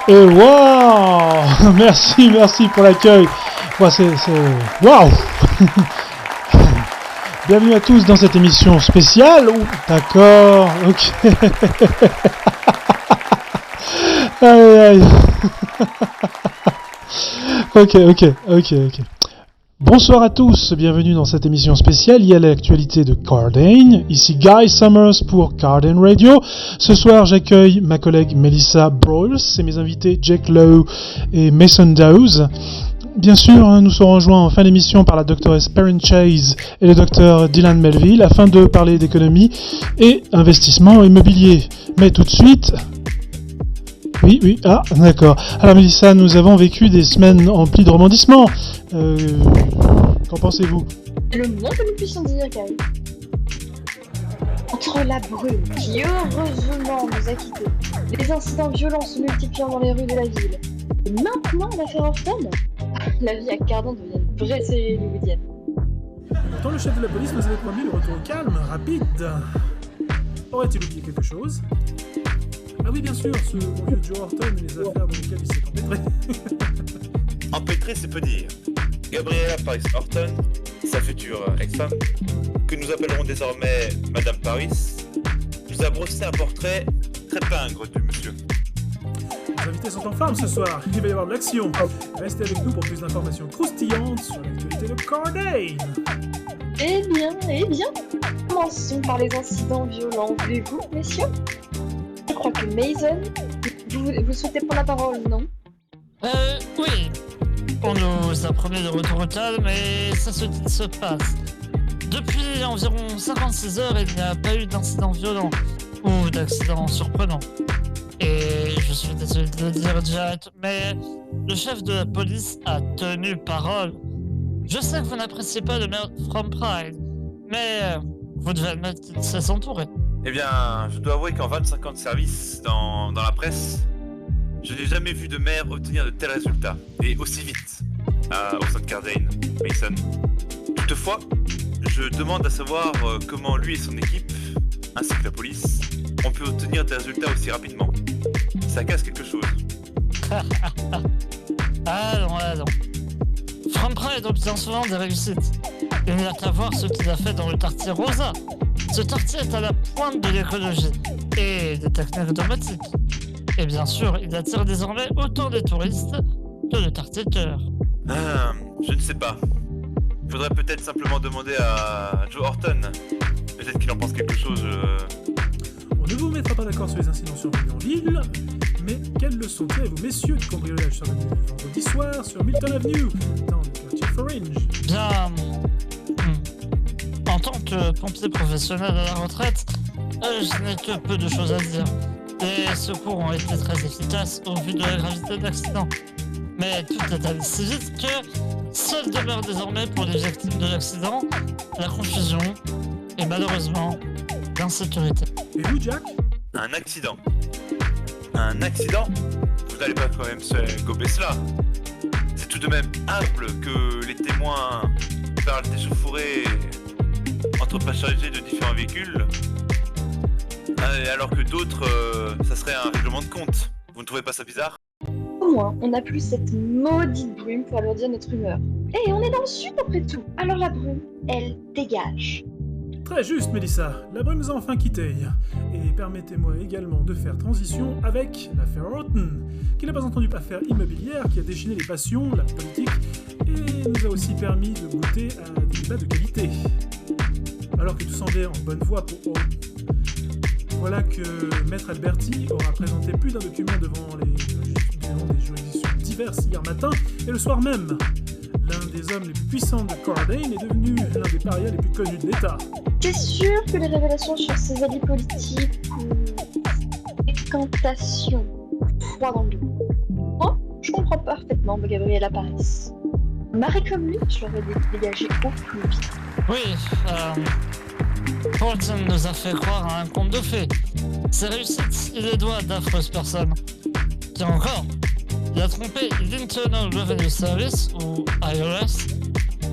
Et waouh, merci pour l'accueil. Ouais, c'est waouh. Bienvenue à tous dans cette émission spéciale. D'accord, ok. Aïe. Ok. Bonsoir à tous, bienvenue dans cette émission spéciale liée à l'actualité de Cardane. Ici Guy Summers pour Cardane Radio. Ce soir, j'accueille ma collègue Melissa Broyles et mes invités Jake Lowe et Mason Dawes. Bien sûr, nous serons rejoints en fin d'émission par la doctoresse Perrin Chase et le docteur Dylan Melville afin de parler d'économie et investissement immobilier. Mais tout de suite... Oui, d'accord. Alors Melissa, nous avons vécu des semaines emplies de rebondissements. Qu'en pensez-vous ? Le moins que nous puissions dire, Guy. Entre la brume, qui heureusement nous a quittés, les incidents violents se multipliant dans les rues de la ville, et maintenant l'affaire Horton, la vie à Cardane devient une vraie série hollywoodienne. Pourtant, le chef de la police nous avait promis le retour au calme, rapide. Aurait-il oublié quelque chose ? Ah oui, bien sûr, ce bon vieux Joe Horton et les affaires dans lesquelles il s'est empêtré. Empêtré, c'est peu dire. Gabriella Paris Horton, sa future ex-femme, que nous appellerons désormais Madame Paris, nous a brossé un portrait très pingre du monsieur. Les invités sont en forme ce soir, il va y avoir de l'action. Restez avec nous pour plus d'informations croustillantes sur l'actualité de Cardane. Eh bien, commençons par les incidents violents, voulez-vous, messieurs ? Je crois que Mason, vous souhaitez prendre la parole, non ? Oui. On nous a promis le retour au calme et c'est ce qui se passe. Depuis environ 56 heures, il n'y a pas eu d'incident violent ou d'accident surprenant. Et je suis désolé de le dire, Jack, mais le chef de la police a tenu parole. Je sais que vous n'appréciez pas le maire From Pride, mais vous devez admettre qu'il sait s'entourer. Eh bien, je dois avouer qu'en 25 ans de service dans la presse, je n'ai jamais vu de maire obtenir de tels résultats, et aussi vite, au sein de Cardane, Mason. Toutefois, je demande à savoir comment lui et son équipe, ainsi que la police, ont pu obtenir des résultats aussi rapidement. Ça casse quelque chose. Allons. From Pride obtient souvent des réussites. Il n'y a qu'à voir ce qu'il a fait dans le quartier Rosa. Ce quartier est à la pointe de l'écologie et des techniques automatiques. Et bien sûr, il attire désormais autant de touristes que le quartier cœur. Je ne sais pas. Faudrait peut-être simplement demander à Joe Horton. Peut-être qu'il en pense quelque chose. On ne vous mettra pas d'accord sur les incidents survenus en ville, mais quelles leçons tirez-vous, messieurs, du cambriolage survenu vendredi soir sur Milton Avenue, dans le quartier Fringe ? Bien. En tant que pompier professionnel à la retraite, je n'ai que peu de choses à dire. Les secours ont été très efficaces au vu de la gravité de l'accident. Mais tout est allé si vite que seul demeure désormais pour les victimes de l'accident la confusion et malheureusement l'insécurité. Et vous, Jack ? Un accident. Un accident ? Vous n'allez pas quand même se gober cela. C'est tout de même humble que les témoins parlent d'échauffourées entre passagers de différents véhicules, alors que d'autres, ça serait un règlement de compte. Vous ne trouvez pas ça bizarre ? Au moins, on n'a plus cette maudite brume pour alourdir notre humeur. Et on est dans le sud après tout, alors la brume, elle dégage. Très juste, Melissa. La brume nous a enfin quittés. Et permettez-moi également de faire transition avec l'affaire Horton, qui n'a pas entendu l'affaire immobilière qui a déchaîné les passions, la politique, et nous a aussi permis de goûter à des débats de qualité. Alors que tout semblait en bonne voie pour Horton, voilà que Maître Alberti aura présenté plus d'un document devant des juridictions diverses hier matin et le soir même. L'un des hommes les plus puissants de Cardane est devenu l'un des parias les plus connus de l'État. C'est sûr que les révélations sur ses alliés politiques ou décantations froid dans le dos. Moi, je comprends parfaitement Gabriella Paris. Marie comme lui, je l'aurais dégagé au plus vite. Oui, Horton nous a fait croire à un conte de fées. Ses réussites, il les doit à d'affreuses personnes. Pire encore, il a trompé l'Internal Revenue Service, ou IRS,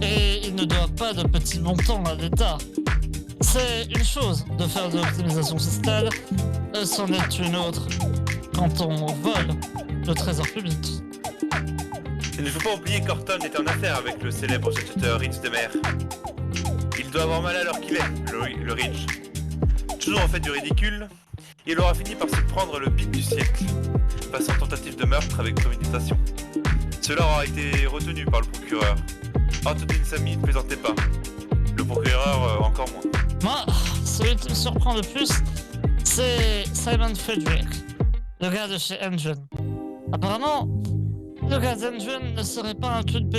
et il ne doit pas de petits montants à l'État. C'est une chose de faire de l'optimisation fiscale, c'en est une autre quand on vole le trésor public. Il ne faut pas oublier qu'Horton est en affaire avec le célèbre chasseur Ridge de mer. Il doit avoir mal alors qu'il est, le Ridge. Toujours en fait du ridicule, il aura fini par se prendre le beat du siècle, passant tentative de meurtre avec préméditation. Cela aura été retenu par le procureur. Horton et Sammy ne plaisantaient pas. Le procureur encore moins. Moi, celui qui me surprend le plus, c'est Simon Frederick, le gars de chez Engine. Apparemment, le gars d'Engine ne serait pas un truc B.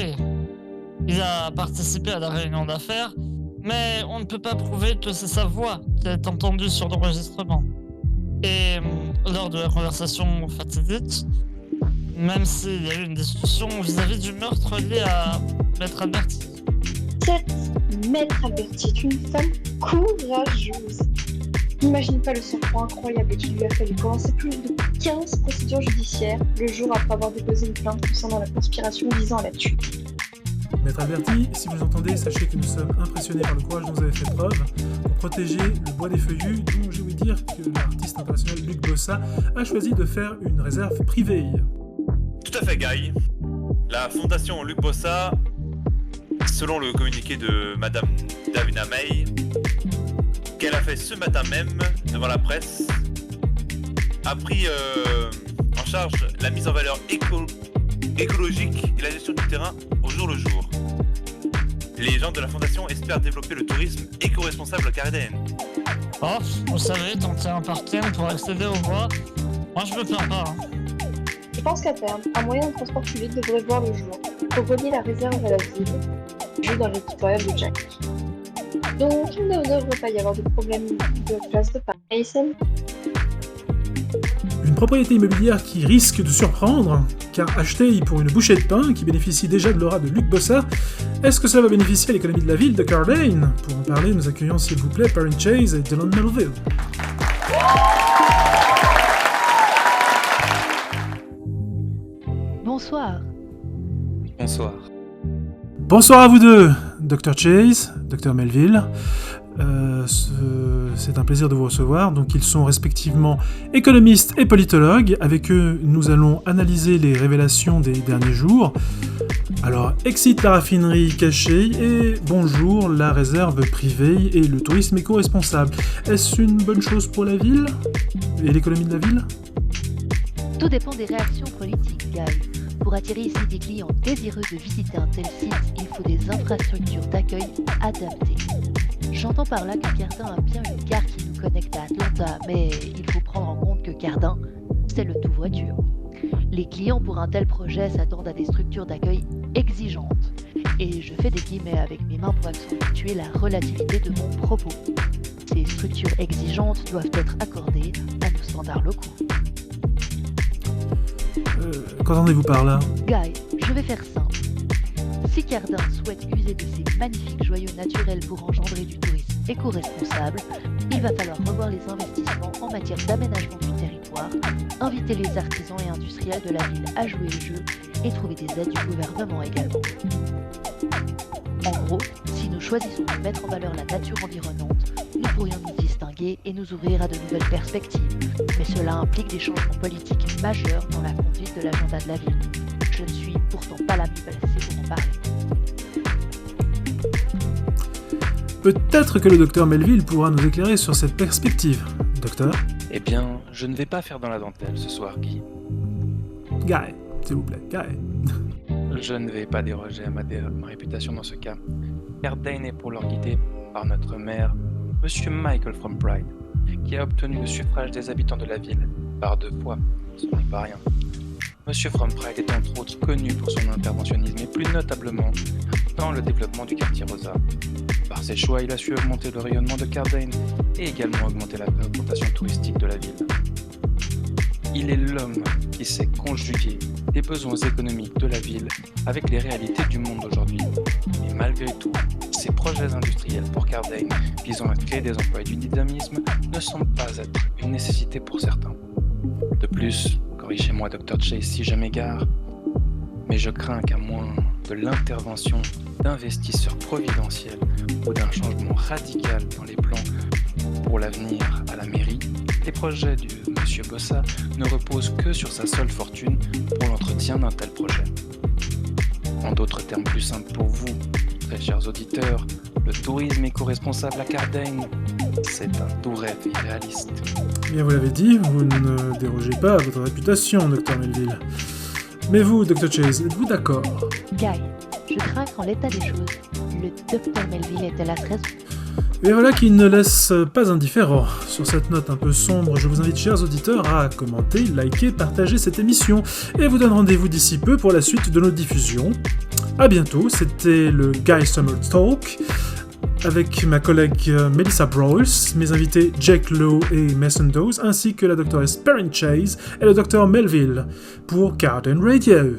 Il a participé à la réunion d'affaires, mais on ne peut pas prouver que c'est sa voix qui est entendue sur l'enregistrement. Et lors de la conversation fatidique, même s'il y a eu une discussion vis-à-vis du meurtre lié à Maître Alberti. Cette Maître Alberti est une femme courageuse. N'imagine pas le sang-froid incroyable qu'il lui a fallu commencer plus de 15 procédures judiciaires le jour après avoir déposé une plainte concernant la conspiration visant à la tuer. Maître Alberti, si vous entendez, sachez que nous sommes impressionnés par le courage dont vous avez fait preuve pour protéger le bois des feuillus, dont j'ai ouï dire que l'artiste international Luc Bossa a choisi de faire une réserve privée. Tout à fait, Guy. La fondation Luc Bossa, selon le communiqué de Madame Davina May, qu'elle a fait ce matin même devant la presse, a pris en charge la mise en valeur écologique et la gestion du terrain au jour le jour. Les gens de la fondation espèrent développer le tourisme éco-responsable à Carden. Oh, vous savez, tenter un parking pour accéder au bois, moi je me plains pas. Je pense qu'à terme, un moyen de transport public devrait voir le jour pour relier la réserve à la ville, vu dans l'équatorial de Jack. Donc il ne devrait pas y avoir de problème de place de parc. Mason? Une propriété immobilière qui risque de surprendre, car achetée pour une bouchée de pain qui bénéficie déjà de l'aura de Luc Bossa, est-ce que cela va bénéficier à l'économie de la ville de Cardane? Pour en parler, nous accueillons s'il vous plaît Perrin Chase et Dylan Melville. Bonsoir. Bonsoir. Bonsoir à vous deux, Dr Chase, Dr Melville. C'est un plaisir de vous recevoir. Donc ils sont respectivement économistes et politologues. Avec eux, nous allons analyser les révélations des derniers jours. Alors, excite la raffinerie cachée et bonjour la réserve privée et le tourisme éco-responsable. Est-ce une bonne chose pour la ville et l'économie de la ville? Tout dépend des réactions politiques, Guy. Pour attirer ici des clients désireux de visiter un tel site, il faut des infrastructures d'accueil adaptées. J'entends par là que Cardin a bien une gare qui nous connecte à Atlanta, mais il faut prendre en compte que Cardin, c'est le tout voiture. Les clients pour un tel projet s'attendent à des structures d'accueil exigeantes. Et je fais des guillemets avec mes mains pour accentuer la relativité de mon propos. Ces structures exigeantes doivent être accordées à nos standards locaux. Qu'entendez-vous par là? Guy, je vais faire simple. Si Cardin souhaite user de ces magnifiques joyaux naturels pour engendrer du tourisme éco-responsable, il va falloir revoir les investissements en matière d'aménagement du territoire, inviter les artisans et industriels de la ville à jouer le jeu et trouver des aides du gouvernement également. En gros, si nous choisissons de mettre en valeur la nature environnante, nous pourrions nous distinguer et nous ouvrir à de nouvelles perspectives. Mais cela implique des changements politiques majeurs dans la conduite de l'agenda de la ville. Je ne suis pourtant pas la mieux placée pour en parler. Peut-être que le docteur Melville pourra nous éclairer sur cette perspective. Docteur? Eh bien, je ne vais pas faire dans la dentelle ce soir, Guy. Guy, s'il vous plaît, Guy. Je ne vais pas déroger à ma réputation dans ce cas. Cardane est pour leur guider par notre maire, Monsieur Michael from Pride, qui a obtenu le suffrage des habitants de la ville par 2 fois. Ce n'est pas rien. Monsieur from Pride est entre autres connu pour son interventionnisme et plus notablement dans le développement du quartier Rosa. Par ses choix, il a su augmenter le rayonnement de Cardane et également augmenter la fréquentation touristique de la ville. Il est l'homme qui sait conjuguer les besoins économiques de la ville avec les réalités du monde d'aujourd'hui. Et malgré tout, ces projets industriels pour Cardane visant à créer des emplois et du dynamisme ne semblent pas être une nécessité pour certains. De plus, corrigez-moi Dr Chase si je m'égare, mais je crains qu'à moins de l'intervention d'investisseurs providentiels ou d'un changement radical dans les plans pour l'avenir à la mairie, Les projets du Monsieur Bossa ne reposent que sur sa seule fortune pour l'entretien d'un tel projet. En d'autres termes plus simples pour vous, très chers auditeurs, le tourisme éco-responsable à Cardaigne, c'est un doux rêve irréaliste. Bien, vous l'avez dit, vous ne dérogez pas à votre réputation, Dr Melville. Mais vous, Dr Chase, êtes-vous d'accord? Guy, je crains qu'en l'état des choses, le Dr Melville ait la raison. Et voilà qui ne laisse pas indifférent. Sur cette note un peu sombre, je vous invite, chers auditeurs, à commenter, liker, partager cette émission, et vous donne rendez-vous d'ici peu pour la suite de nos diffusions. A bientôt, c'était le Guy Summer Talk, avec ma collègue Melissa Broyles, mes invités Jake Lowe et Mason Dawes, ainsi que la doctoresse Perrin Chase et le Dr Melville, pour Cardin Radio.